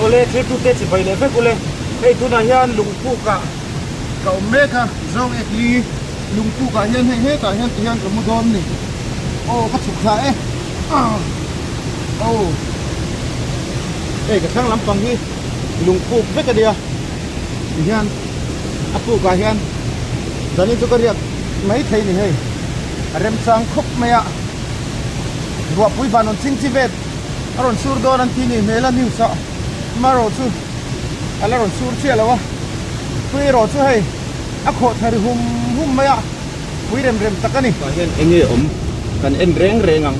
ole the tu te chi bai le fe kule hei tu na hian lungpu ka me kha zong ekli lungpu ka hian he ka hian ka mu dom ni o ka chuk kha e o cái thang lắm bằng đi lungpu ve ka dia hian apu ka hian dani tu ka riak mai thei ni hei rem sang khop maya ruwa pui banon ching chi vet aron sur do ran ti ni mela niu sa maro chu ala ron sur che lawa pui ro chu hei a kho thari hum maya pui rem takani ka hian enge kan en reng ang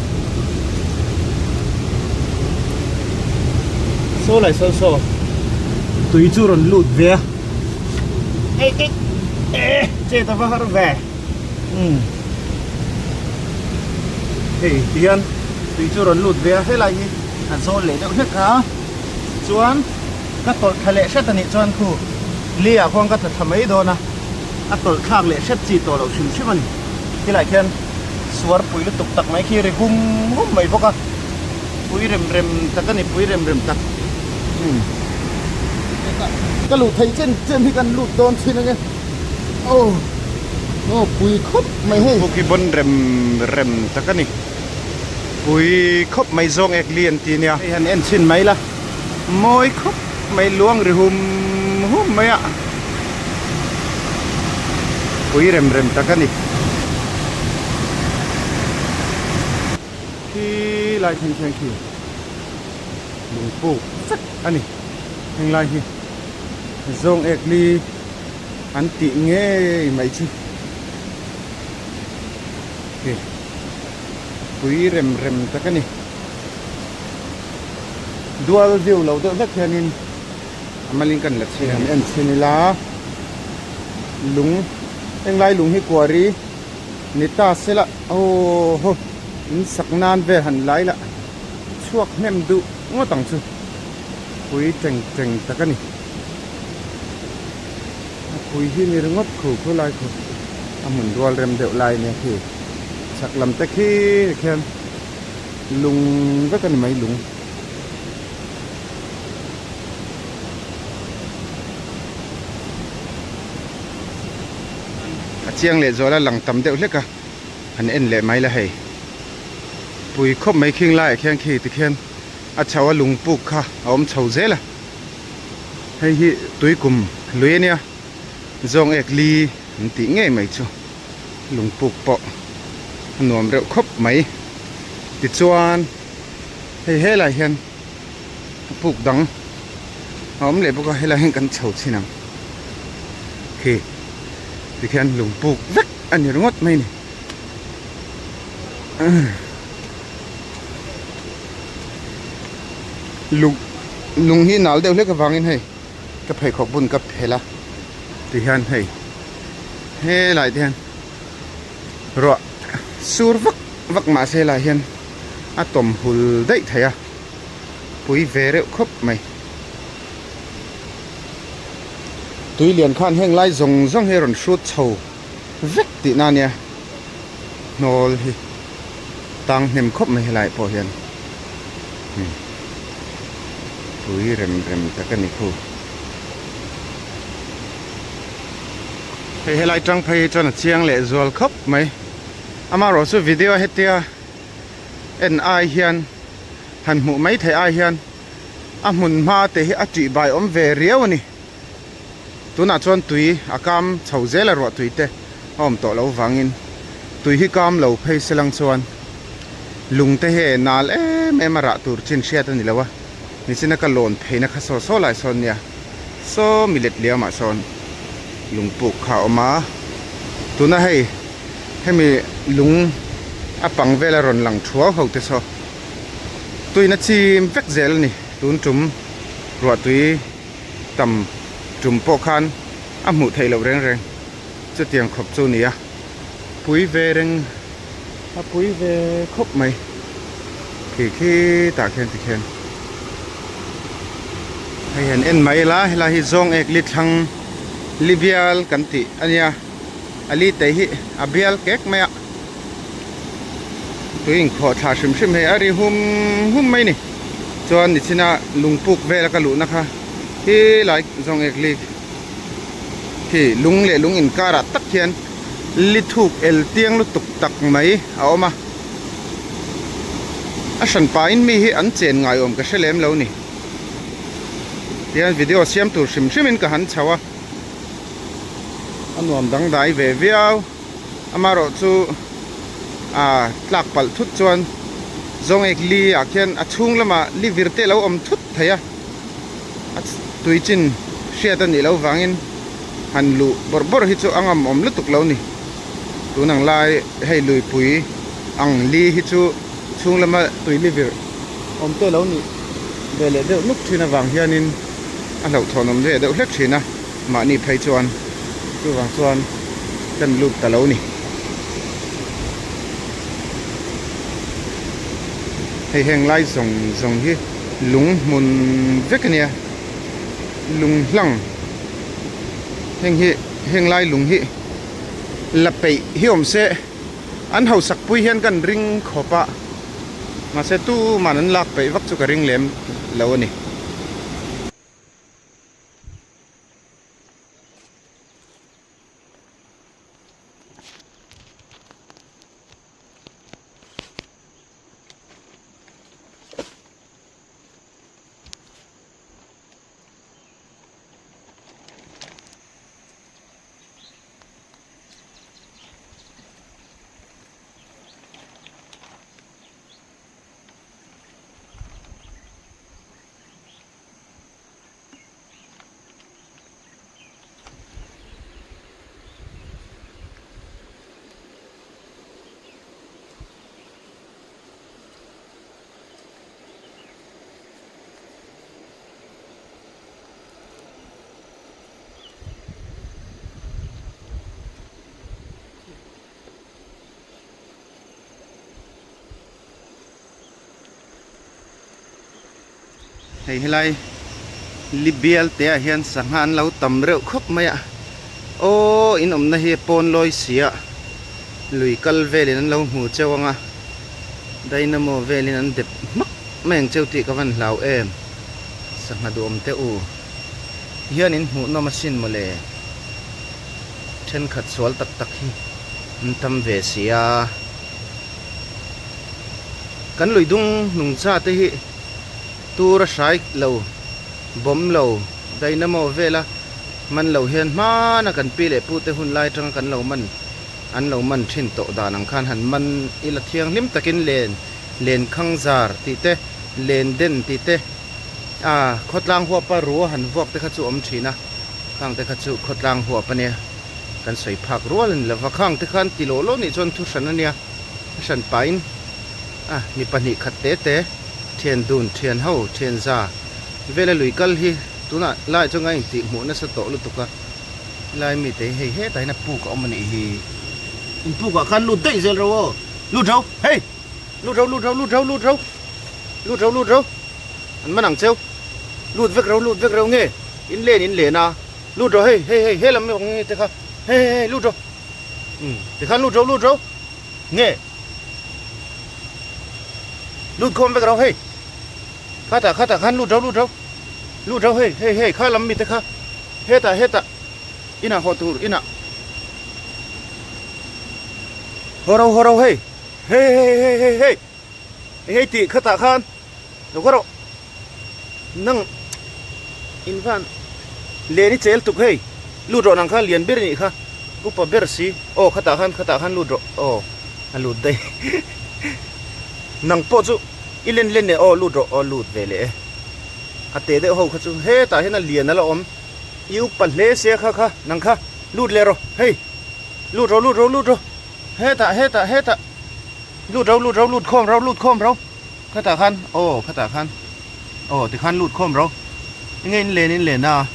so lại so tùy chu ron lut ve che ta va har ve tiền tùy chu ron lut ve he lai an so le deuh hlek ka chuan ka tol thale shat ani chuan khu lia khong ka thamai do na a tol khak le shat chi to lo shim shim ani ti lai khian suar pui lu tuk tak mai khi re hum mai boka pui rem takani pui rem tak cái lụt thấy trên thì cần lụt đòn xin anh em bùi khóc mày hay một cái bôn rem ta cái này bùi khóc mày zong ek liền tí nha anh em xin mấy là môi khóc mày luang rồi hum mày ạ bùi rem ta cái này khi lại thành khi lùngปูsắc anh này hành lại hi zong ekli an ti nge mai chu ke pui rem ta ka ni dual view lo do vek hianin amalin kan lat chian en chinila lung eng lai lung hi kwari nita sela ho in saknan ve han lai la chuak nem du ngo tang chu pui cheng ta ka ni pui hi ni ngot khu lai khu amun dual rem deuh lai ne khi sak lam ta khi khen lung ve ka ni mai lung chiang le zola lang tam deuh hleka an en le mai la hei pui khop mai khing lai khen khi ti khen a chawa lungpuk kha om chho zela hei hi tuikum luenia zong ekli ti nge mai chu lungpuk po nuam reuh khop mai ti chuan hei helai hian puk dang om le boka helai hen kan chho chinam khi ti khen lungpuk vek ani rongot mai ni lung hi nal deuh hlek awangin hei ka phei khok bun ka phela ti hian hei he lai ti hian ro sur vak ma se lai hian a tom hul dei thaya pui ve reuh khop mai tui lian khan heng lai zong he ron shut chho vek ti na nia nol hi tang nem khop mai lai po hian pui rem ta ka ni khu hei lai tang phei chon chiang le zol khop mai ama ro su video hetia en ai hian han mu mai thei ai hian a mun ma te hi a ti bai om ve riau ni tuna chon tui akam chho zela ro tui te om to lo wangin tui hi kam lo phei selang chuan lung te he nal em ra tur chin shiat ani lawa ni china ka lon pheina kha so lai son nia so milet liama son lungpuk kha oma tuna hei hemi lung apang vela ron lang thuaw ho te so tuina chim vek zel ni tun tum ro tui tam tum po khan a mu thei lo reng chu tiang khop chu nia pui ve reng a pui ve khop mai khi ta khen ti khen hay hen en mai la hi zong ek lit thang livial kan ti ania ali te hi abial kek maya tuing kho tha shim he ari hum mai ni chuan ni china lungpuk vela ka lu na kha hi lai zong ek lik khi lung le lung in kara tak hian li thuk el tiang lu tuk tak mai a oma a san pa in mi hi an chen ngai om ka hrelem lo ni tian video siam tur sim simin ka han chawa anuam dang dai ve viau amaro chu tlak pal thut chuan zong ek li a khian a chung lama li virte lo om thut thaya tuichin hriat ani lo wangin han lu bor hi chu angam om lutuk lo ni tunang lai hei lui pui ang li hi chu chung lama tui li vir om te lo ni vele de nuk thina wang hianin a lo thonom de de hlek thina ma ni phei chuan chu wang chuan kan lup ta lo ni hei heng lai zong hi lung mun vekania lung hlang heng lai lung hi lapei hi om se an hau sak pui hian kan ring khopa ma se tu manan lak pe vak chu ka ring lem lo ani hei helai libial te a hian sanghan lo tam reuh khop mai a o in om na hi pon loi sia lui kal velin an lo hmu chewanga dynamo velin an dep mak meng cheuti ka van hlau em sangha du om te u hian in hmu no machine mole then khat sual tak tak hi tam ve sia kan lui dung nung cha te hi tura sai lo bom lo dynamo vela man lo hian ma na kan pi le pu te hun lai tang kan lo man an lo man thin to da nang khan han man ila thiang lim takin len khang zar ti te len den ti te khotlang huwa pa ru han wok te kha chu om thina khang te kha chu khotlang huwa pa ne kan soi phak rual in lova khang te khan ti lo lo ni chon thu san ania san pain ni pani khat te thian dun thian ho thian za vele lui kal hi tuna lai chonga in ti mu na sa to lu tuka lai mi te hei he tai na pu ka omani hi in pu ka khan lu dei zel ro lu rau hey lu rau an manang cheu lut vek rau nge in le na lu rau hey lam nge te kha hey lu rau te khan lu rau nge lut khom vek rau hey khata khan lu rau hey kha lam mi te kha heta ina hotur ina horau hey ti khata khan lo garo nang in van le ni chel tuk hey lu ro nang kha lian bir ni kha upa ber si khata khan lu ro alu dai nang po chu ilen ne lu ro lu vele ate de ho kha chu he ta hena lian ala om yu pa le se kha nang kha lut le ro hey lut ro heta lut khom rau khata khan ti khan lut khom rau ngin le na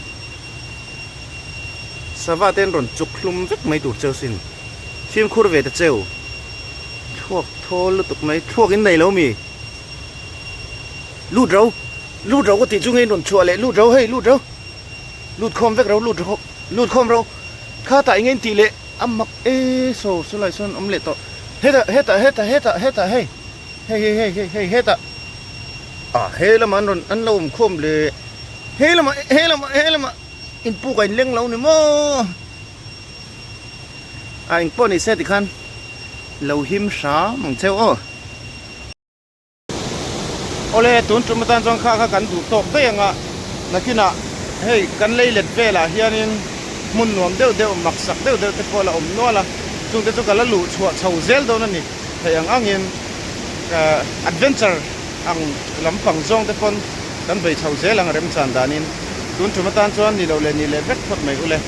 sava ten ron chuk hlum vek mai tur cheu sin thim khur ve ta cheu thuak thol tuk mai thuak in nei lo mi lut rau ko ti chu ngin ron chua le lut rau lut khom vek rau lut khom rau kha ta ngin ti le amak so lai son om le to heta hey heta he lama an lo khom le he lama in pu kai leng lo ni mo in po ni se ti khan lo him sa mong cheu o ole tun tum tan jong kha kan du tok te anga nakina hey kan lei let vela hianin mun nuam deuh mak sak deuh te pola no la chung te chu kala lu chhuwa chho zel do na ni thei angin adventure ang lampang zong te pon kan bei chho zel ang rem chan danin tun tum tan chuan ni lo le vek phot mai ule